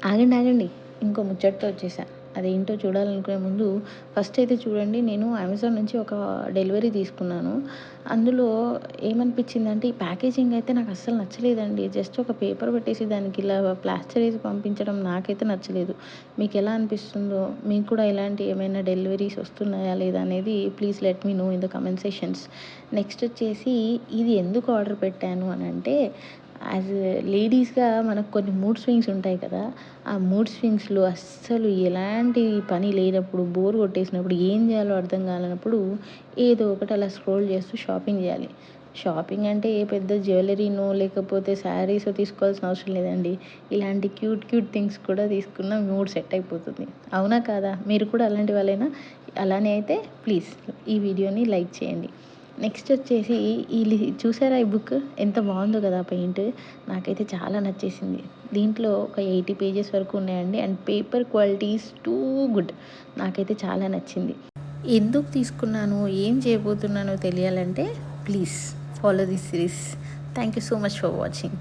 ఆగండి, ఆగండి. ఇంకో ముచ్చటతో వచ్చేసా. అదేంటో చూడాలనుకునే ముందు ఫస్ట్ అయితే చూడండి, నేను అమెజాన్ నుంచి ఒక డెలివరీ తీసుకున్నాను. అందులో ఏమనిపించిందంటే, ఈ ప్యాకేజింగ్ అయితే నాకు అస్సలు నచ్చలేదండి. జస్ట్ ఒక పేపర్ పెట్టేసి దానికి ఇలా ప్లాస్టర్ ఏసి పంపించడం నాకైతే నచ్చలేదు. మీకెలా అనిపిస్తుందో, మీకు కూడా ఇలాంటి ఏమైనా డెలివరీస్ వస్తున్నాయా లేదా అనేది please let me know in the comment sessions. Next వచ్చేసి, ఇది ఎందుకు ఆర్డర్ పెట్టాను అనంటే, యాజ్ లేడీస్‌గా మనకు కొన్ని మూడ్ స్వింగ్స్ ఉంటాయి కదా! ఆ మూడ్ స్వింగ్స్‌లో అస్సలు ఎలాంటి పని లేనప్పుడు, బోర్ కొట్టేసినప్పుడు, ఏం చేయాలో అర్థం కాలేనప్పుడు ఏదో ఒకటి అలా స్క్రోల్ చేస్తూ షాపింగ్ చేయాలి. షాపింగ్ అంటే ఏ పెద్ద జ్యువెలరీనో లేకపోతే శారీసో తీసుకోవాల్సిన అవసరం లేదండి. ఇలాంటి క్యూట్ క్యూట్ థింగ్స్ కూడా తీసుకున్న మూడ్ సెట్ అయిపోతుంది. అవునా కాదా? మీరు కూడా అలాంటి వాళ్ళేనా? అలానే అయితే ప్లీజ్ ఈ వీడియోని లైక్ చేయండి. నెక్స్ట్ వచ్చేసి చూసారా ఈ బుక్ ఎంత బాగుందో కదా పెయింట్. నాకైతే చాలా నచ్చేసింది. దీంట్లో ఒక 80 పేజెస్ వరకు ఉన్నాయండి. And paper quality is too good. నాకైతే చాలా నచ్చింది. ఎందుకు తీసుకున్నాను, ఏం చేయబోతున్నానో తెలియాలంటే please follow this series. Thank you so much for watching.